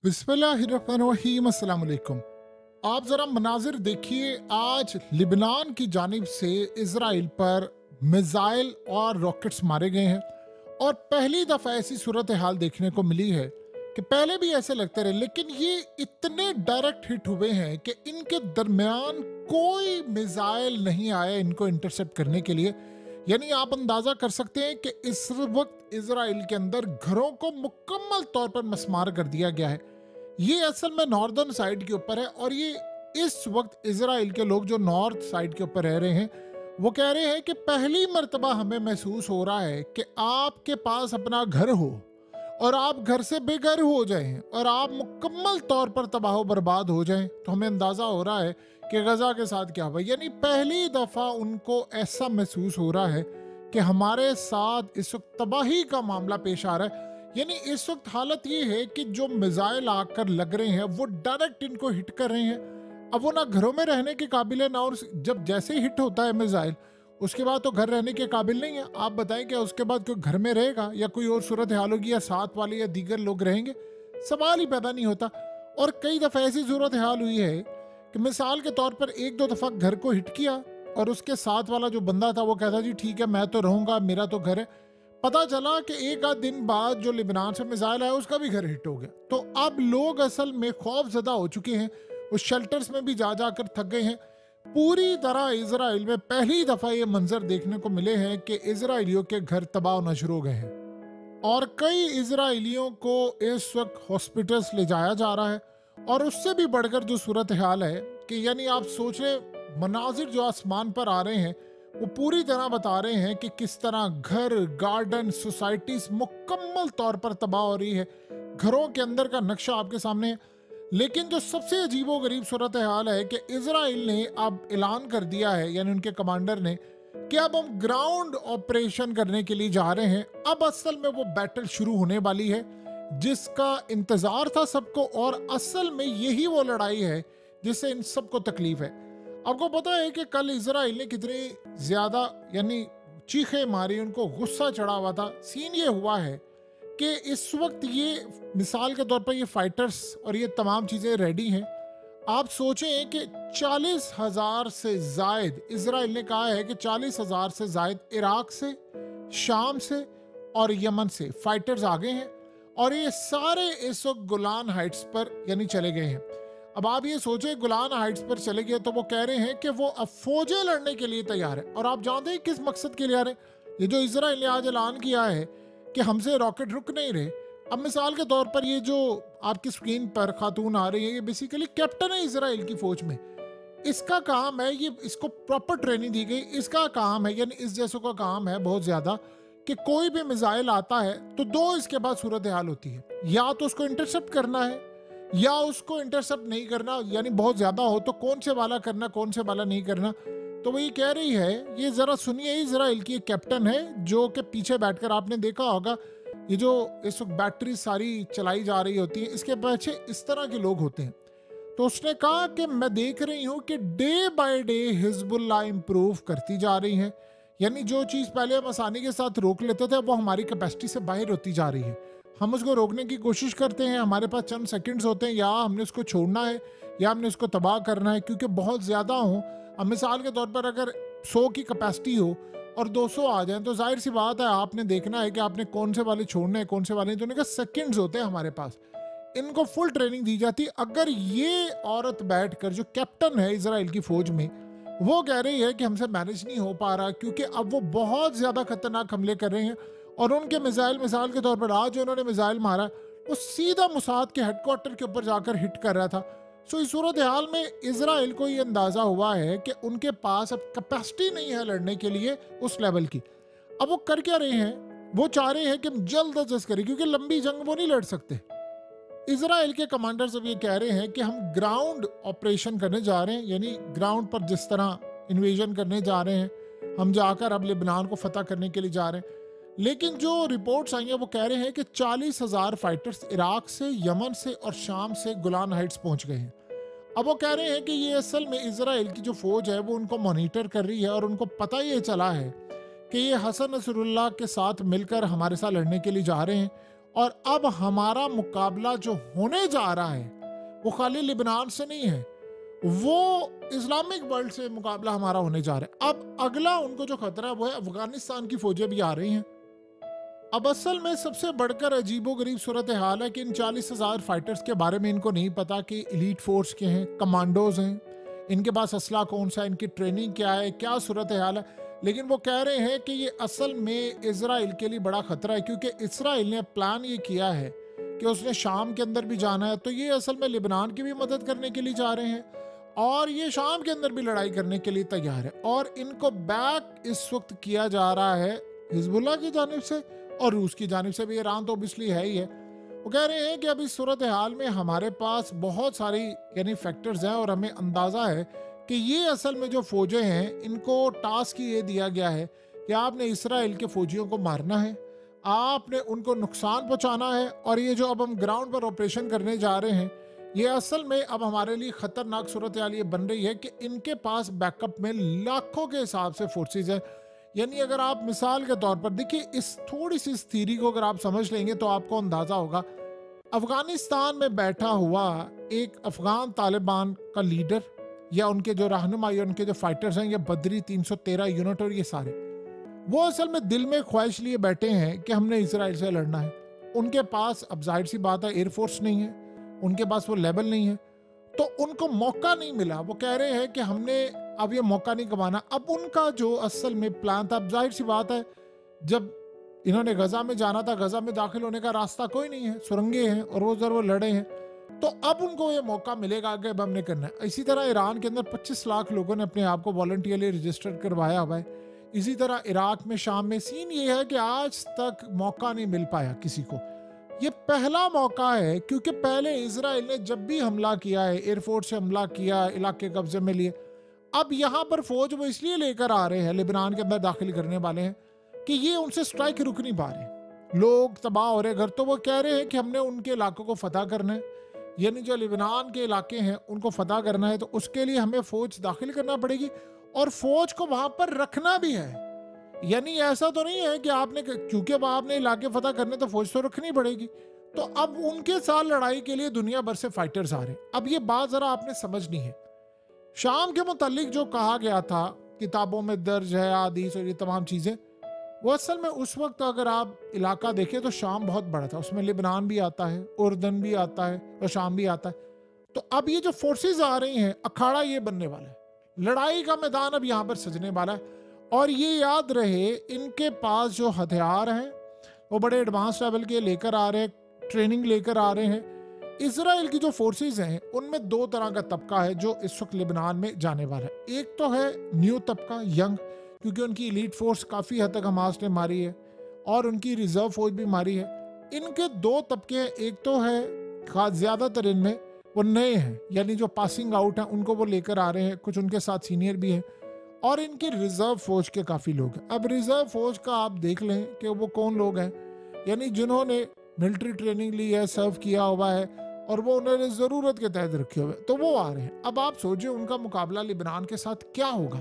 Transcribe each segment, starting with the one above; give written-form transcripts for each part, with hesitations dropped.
बिस्मिल्लाहिर्रहमानिर्रहीम, अस्सलाम वालेकुम। आप ज़रा मनाजिर देखिए, आज लिबनान की जानिब से इसराइल पर मिसाइल और रॉकेट्स मारे गए हैं। और पहली दफ़ा ऐसी सूरत हाल देखने को मिली है कि पहले भी ऐसे लगते रहे, लेकिन ये इतने डायरेक्ट हिट हुए हैं कि इनके दरमियान कोई मिसाइल नहीं आया इनको इंटरसेप्ट करने के लिए। यानी आप अंदाज़ा कर सकते हैं कि इस वक्त इसराइल के अंदर घरों को मुकम्मल तौर पर मस्मार कर दिया गया है। ये असल में नॉर्दर्न साइड के ऊपर है, और ये इस वक्त इसराइल के लोग जो नॉर्थ साइड के ऊपर रह रहे हैं वो कह रहे हैं कि पहली मर्तबा हमें महसूस हो रहा है कि आपके पास अपना घर हो और आप घर से बेघर हो जाएं और आप मुकम्मल तौर पर तबाह बर्बाद हो जाएं। तो हमें अंदाज़ा हो रहा है कि गजा के साथ क्या हुआ। यानी पहली दफ़ा उनको ऐसा महसूस हो रहा है कि हमारे साथ इस वक्त तबाही का मामला पेश आ रहा है। यानी इस वक्त हालत ये है कि जो मिसाइल आकर लग रहे हैं वो डायरेक्ट इनको हिट कर रहे हैं। अब वो ना घरों में रहने के काबिल है ना, और जब जैसे ही हिट होता है मिसाइल उसके बाद तो घर रहने के काबिल नहीं है। आप बताएं क्या उसके बाद कोई घर में रहेगा, या कोई और सूरत हाल होगी, या साथ वाले या दीगर लोग रहेंगे? सवाल ही पैदा नहीं होता। और कई दफ़ा ऐसी सूरत हाल हुई है कि मिसाल के तौर पर एक दो दफ़ा घर को हिट किया और उसके साथ वाला जो बंदा था वो कहता जी ठीक है मैं तो रहूँगा, मेरा तो घर है। पता चला कि एक आध दिन बाद जो लिबनान से मिसाइल आया उसका भी घर हिट हो गया। तो अब लोग असल में खौफजदा हो चुके हैं, उस शेल्टर्स में भी जा जाकर थक गए हैं। पूरी तरह इजराइल में पहली दफा ये मंजर देखने को मिले हैं कि इजराइलियों के घर तबाह होना शुरू हो गए हैं, और कई इजराइलियों को इस वक्त हॉस्पिटल्स ले जाया जा रहा है। और उससे भी बढ़कर जो सूरत हाल है कि यानी आप सोच रहे मनाजिर जो आसमान पर आ रहे हैं वो पूरी तरह बता रहे हैं कि किस तरह घर, गार्डन, सोसाइटीज मुकम्मल तौर पर तबाह हो रही है। घरों के अंदर का नक्शा आपके सामने है। लेकिन जो सबसे अजीबो गरीब सूरत हाल है कि इसराइल ने अब ऐलान कर दिया है, यानी उनके कमांडर ने, कि अब हम ग्राउंड ऑपरेशन करने के लिए जा रहे हैं। अब असल में वो बैटल शुरू होने वाली है जिसका इंतजार था सबको, और असल में यही वो लड़ाई है जिससे इन सबको तकलीफ है। आपको पता है कि कल इजराइल ने कितनी ज्यादा यानी चीखें मारी, उनको गुस्सा चढ़ा हुआ था। सीन ये हुआ है कि इस वक्त ये मिसाल के तौर पर ये फाइटर्स और ये तमाम चीजें रेडी हैं। आप सोचें कि 40,000 से जायद, इसराइल ने कहा है कि 40,000 से जायद इराक से, शाम से और यमन से फाइटर्स आ गए हैं, और ये सारे इस वक्त गोलान हाइट्स पर यानी चले गए हैं। अब आप ये सोचें गोलान हाइट्स पर चले गए तो वो कह रहे हैं कि वो अब फौजें लड़ने के लिए तैयार है। और आप जानते हैं किस मकसद के लिए आ रहे हैं? ये जो इसराइल ने आज ऐलान किया है कि हमसे रॉकेट रुक नहीं रहे। अब मिसाल के तौर पर ये जो आपकी स्क्रीन पर खातून आ रही है, ये बेसिकली कैप्टन है इसराइल की फौज में। इसका काम है, ये इसको प्रॉपर ट्रेनिंग दी गई, इसका काम है, यानी इस जैसों का काम है बहुत ज्यादा, कि कोई भी मिसाइल आता है तो दो इसके बाद सूरत हाल होती है, या तो उसको इंटरसेप्ट करना है या उसको इंटरसेप्ट नहीं करना। यानी बहुत ज्यादा हो तो कौन से वाला करना, कौन से वाला नहीं करना। तो वो ये कह रही है, ये जरा सुनिए, इजराइल की एक कैप्टन है जो कि पीछे बैठकर आपने देखा होगा ये जो इस वक्त बैटरी सारी चलाई जा रही होती है, इसके पीछे इस तरह के लोग होते हैं। तो उसने कहा कि मैं देख रही हूँ कि day by day Hezbollah improve करती जा रही है। यानी जो चीज़ पहले हम आसानी के साथ रोक लेते थे वो हमारी कैपेसिटी से बाहर होती जा रही है। हम उसको रोकने की कोशिश करते हैं, हमारे पास चंद सेकंड्स होते हैं, या हमने उसको छोड़ना है या हमने उसको तबाह करना है, क्योंकि बहुत ज़्यादा हो। अब मिसाल के तौर पर अगर 100 की कैपेसिटी हो और 200 आ जाए तो जाहिर सी बात है आपने देखना है कि आपने कौन से वाले छोड़ने हैं, कौन से वाले नहीं। तो उन्होंने कहा सेकेंड्स होते हैं हमारे पास, इनको फुल ट्रेनिंग दी जाती। अगर ये औरत बैठकर जो कैप्टन है इसराइल की फौज में, वो कह रही है कि हमसे मैनेज नहीं हो पा रहा क्योंकि अब वो बहुत ज्यादा खतरनाक हमले कर रहे हैं, और उनके मिसाइल, मिसाल के तौर पर आज जो उन्होंने मिसाइल मारा वो सीधा मुसाद के हेडक्वार्टर के ऊपर जाकर हिट कर रहा था। सो इस सूरत हाल में इसराइल को ये अंदाजा हुआ है कि उनके पास अब कैपेसिटी नहीं है लड़ने के लिए उस लेवल की। अब वो कर क्या रहे हैं? वो चाह रहे हैं कि हम जल्द अज जल्द करें, क्योंकि लंबी जंग वो नहीं लड़ सकते। इसराइल के कमांडर सब ये कह रहे हैं कि हम ग्राउंड ऑपरेशन करने जा रहे हैं, यानी ग्राउंड पर जिस तरह इन्वेजन करने जा रहे हैं, हम जाकर अब लिबनान को फतह करने के लिए जा रहे हैं। लेकिन जो रिपोर्ट्स आई हैं वो कह रहे हैं कि 40,000 फाइटर्स इराक से, यमन से और शाम से गोलान हाइट्स पहुंच गए हैं। अब वो कह रहे हैं कि ये असल में इसराइल की जो फौज है वो उनको मॉनिटर कर रही है, और उनको पता ये चला है कि ये हसन नसरुल्लाह के साथ मिलकर हमारे साथ लड़ने के लिए जा रहे हैं, और अब हमारा मुकाबला जो होने जा रहा है वो खाली लिबनान से नहीं है, वो इस्लामिक वर्ल्ड से मुकाबला हमारा होने जा रहा है। अब अगला उनको जो खतरा है वो है अफगानिस्तान की फौजें भी आ रही हैं। अब असल में सबसे बढ़कर अजीबोगरीब सूरत हाल है कि इन 40,000 फाइटर्स के बारे में इनको नहीं पता कि एलीट फोर्स के हैं, कमांडोज हैं, इनके पास असला कौन सा है, इनकी ट्रेनिंग क्या है, क्या सूरत हाल है। लेकिन वो कह रहे हैं कि ये असल में इजराइल के लिए बड़ा खतरा है, क्योंकि इजराइल ने प्लान ये किया है कि उसने शाम के अंदर भी जाना है, तो ये असल में लिबनान की भी मदद करने के लिए जा रहे हैं और ये शाम के अंदर भी लड़ाई करने के लिए तैयार है। और इनको बैक इस वक्त किया जा रहा है हिजबुल्लाह की जानिब से और रूस की जानिब से भी। ईरान तो ऑब्वियसली है ही है। वो कह रहे हैं कि अभी सूरत हाल में हमारे पास बहुत सारी यानी फैक्टर्स हैं और हमें अंदाज़ा है कि ये असल में जो फौजें हैं इनको टास्क ये दिया गया है कि आपने इसराइल के फौजियों को मारना है, आपने उनको नुकसान पहुंचाना है। और ये जो अब हम ग्राउंड पर ऑपरेशन करने जा रहे हैं ये असल में अब हमारे लिए खतरनाक सूरत हाल ये बन रही है कि इनके पास बैकअप में लाखों के हिसाब से फोर्सेज है। यानी अगर आप मिसाल के तौर पर देखिए इस थोड़ी सी इस थ्योरी को अगर आप समझ लेंगे तो आपको अंदाजा होगा, अफगानिस्तान में बैठा हुआ एक अफगान तालिबान का लीडर या उनके जो रहनुमा या उनके जो फाइटर्स हैं, ये बदरी 313 यूनिट और ये सारे, वो असल में दिल में ख्वाहिश लिए बैठे हैं कि हमने इसराइल से लड़ना है। उनके पास अब जाहिर सी बात है एयरफोर्स नहीं है, उनके पास वो लेवल नहीं है, तो उनको मौका नहीं मिला। वो कह रहे हैं कि हमने अब ये मौका नहीं गंवाना। अब उनका जो असल में प्लान था, अब जाहिर सी बात है जब इन्होंने गजा में जाना था, गजा में दाखिल होने का रास्ता कोई नहीं है, सुरंगे हैं और वो जरूर लड़े हैं, तो अब उनको ये मौका मिलेगा कि अब हमने करना है। इसी तरह ईरान के अंदर 25 लाख लोगों ने अपने आप को वॉलंटियरली रजिस्टर्ड करवाया हुआ है। इसी तरह इराक में, शाम में सीन ये है कि आज तक मौका नहीं मिल पाया किसी को। ये पहला मौका है, क्योंकि पहले इजराइल ने जब भी हमला किया है एयरफोर्स से हमला किया, इलाके कब्जे में लिए। अब यहाँ पर फौज वो इसलिए लेकर आ रहे हैं, लिबनान के अंदर दाखिल करने वाले हैं कि ये उनसे स्ट्राइक रुक नहीं पा रहे, लोग तबाह हो रहे घर। तो वो कह रहे हैं कि हमने उनके इलाकों को फतह करना है, यानी जो लिबनान के इलाके हैं उनको फतह करना है, तो उसके लिए हमें फौज दाखिल करना पड़ेगी और फौज को वहां पर रखना भी है। यानी ऐसा तो नहीं है कि आपने, क्योंकि अब आपने इलाके फतह करने तो फौज तो रखनी पड़ेगी। तो अब उनके साथ लड़ाई के लिए दुनिया भर से फाइटर्स आ रहे हैं। अब ये बात जरा आपने समझनी है। शाम के मुतालिक जो कहा गया था किताबों में दर्ज है, हदीस और ये तमाम चीजें, वो असल में उस वक्त अगर आप इलाका देखें तो शाम बहुत बड़ा था, उसमें लिबनान भी आता है, उर्दन भी आता है और शाम भी आता है। तो अब ये जो फोर्सेस आ रही हैं, अखाड़ा ये बनने वाला है, लड़ाई का मैदान अब यहाँ पर सजने वाला है। और ये याद रहे इनके पास जो हथियार हैं वो बड़े एडवांस लेवल के लेकर आ रहे हैं, ट्रेनिंग लेकर आ रहे हैं। इसराइल की जो फोर्सेस हैं उनमें दो तरह का तबका है जो इस वक्त लिबनान में जाने वाला है। एक तो है न्यू तबका, यंग, क्योंकि उनकी एलीट फोर्स काफ़ी हद तक हमास ने मारी है और उनकी रिजर्व फौज भी मारी है। इनके दो तबके हैं, एक तो है ज़्यादातर इनमें वो नए हैं, यानी जो पासिंग आउट हैं उनको वो लेकर आ रहे हैं, कुछ उनके साथ सीनियर भी हैं, और इनकी रिजर्व फौज के काफ़ी लोग हैं। अब रिजर्व फौज का आप देख लें कि वो कौन लोग हैं, यानी जिन्होंने मिलिट्री ट्रेनिंग ली है, सर्व किया हुआ है और वो उन्होंने ज़रूरत के तहत रखे हुए, तो वो आ रहे हैं। अब आप सोचिए उनका मुकाबला लिबनान के साथ क्या होगा।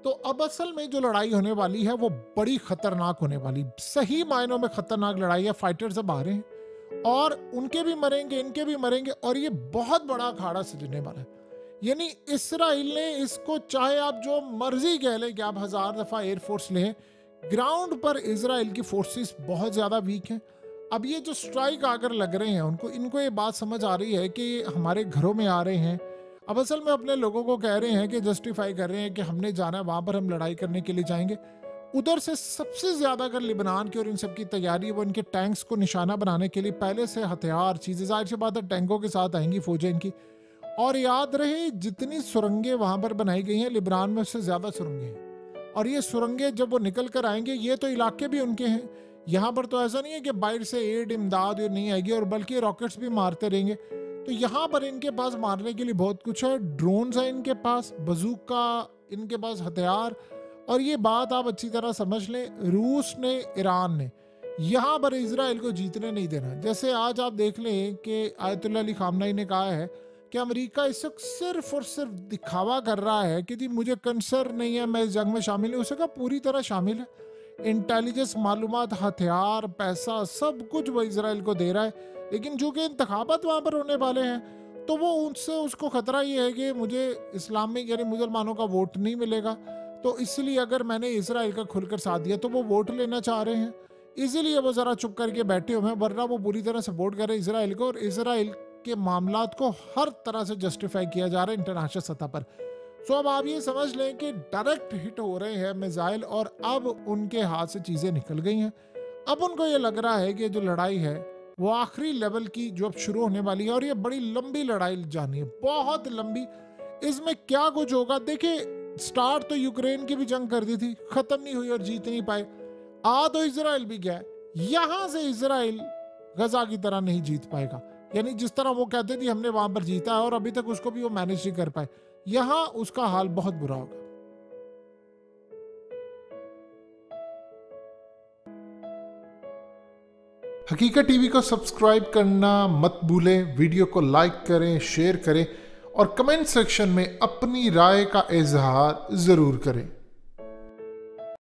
तो अब असल में जो लड़ाई होने वाली है वो बड़ी खतरनाक होने वाली, सही मायनों में खतरनाक लड़ाई है। फाइटर्स अब आ रहे हैं और उनके भी मरेंगे, इनके भी मरेंगे, और ये बहुत बड़ा अखाड़ा सजने वाला है। यानी इसराइल ने इसको, चाहे आप जो मर्जी कह लें कि आप 1000 दफ़ा एयरफोर्स लें, ग्राउंड पर इसराइल की फोर्सेस बहुत ज़्यादा वीक हैं। अब ये जो स्ट्राइक आकर लग रहे हैं इनको ये बात समझ आ रही है कि हमारे घरों में आ रहे हैं। अब असल में अपने लोगों को कह रहे हैं कि जस्टिफाई कर रहे हैं कि हमने जाना है, वहाँ पर हम लड़ाई करने के लिए जाएंगे। उधर से सबसे ज़्यादा अगर लिबनान की और इन सब की तैयारी, वो इनके टैंक्स को निशाना बनाने के लिए पहले से हथियार चीज़ें, जाहिर सी बात है टैंकों के साथ आएंगी फौजें इनकी। और याद रहे जितनी सुरंगें वहाँ पर बनाई गई हैं लिबनान में, उससे ज़्यादा सुरंगें हैं। और ये सुरंगें जब वो निकल कर आएंगे, ये तो इलाके भी उनके हैं, यहाँ पर तो ऐसा नहीं है कि बाहर से एड इमदाद नहीं आएगी, और बल्कि रॉकेट्स भी मारते रहेंगे। तो यहाँ पर इनके पास मारने के लिए बहुत कुछ है, ड्रोन्स है इनके पास, बंदूका इनके पास, हथियार। और ये बात आप अच्छी तरह समझ लें, रूस ने, ईरान ने यहाँ पर इजराइल को जीतने नहीं देना। जैसे आज आप देख लें कि आयतुल्लाह अली खामनेई ने कहा है कि अमेरिका इस वक्त सिर्फ और सिर्फ दिखावा कर रहा है कि जी मुझे कंसर्न नहीं है, मैं इस जंग में शामिल हूँ। उसका पूरी तरह शामिल है। इंटेलिजेंस, मालूमात, हथियार, पैसा, सब कुछ वो इसराइल को दे रहा है। लेकिन चूंकि इंतखाबात वहाँ पर होने वाले हैं तो वो उनसे उसको खतरा ये है कि मुझे इस्लामिक यानी मुसलमानों का वोट नहीं मिलेगा, तो इसलिए अगर मैंने इसराइल का खुलकर साथ दिया तो वो वोट लेना चाह रहे हैं, इसीलिए वो ज़रा चुप करके बैठे हुए हैं, वरना वो बुरी तरह सपोर्ट कर रहे हैं इसराइल को और इसराइल के मामलात को हर तरह से जस्टिफाई किया जा रहा है इंटरनेशनल सतह पर। सो अब आप ये समझ लें कि डायरेक्ट हिट हो रहे हैं मिसाइल और अब उनके हाथ से चीज़ें निकल गई हैं। अब उनको ये लग रहा है कि जो लड़ाई है वो आखिरी लेवल की जो अब शुरू होने वाली है और ये बड़ी लंबी लड़ाई जानी है, बहुत लंबी। इसमें क्या कुछ होगा देखिए, स्टार्ट तो यूक्रेन की भी जंग कर दी थी, खत्म नहीं हुई और जीत नहीं पाए। आ तो इसराइल भी गया, यहां से इसराइल गजा की तरह नहीं जीत पाएगा, यानी जिस तरह वो कहते थे हमने वहां पर जीता है और अभी तक उसको भी वो मैनेज नहीं कर पाए, यहां उसका हाल बहुत बुरा होगा। हकीकत टीवी को सब्सक्राइब करना मत भूलें, वीडियो को लाइक करें, शेयर करें और कमेंट सेक्शन में अपनी राय का इजहार जरूर करें।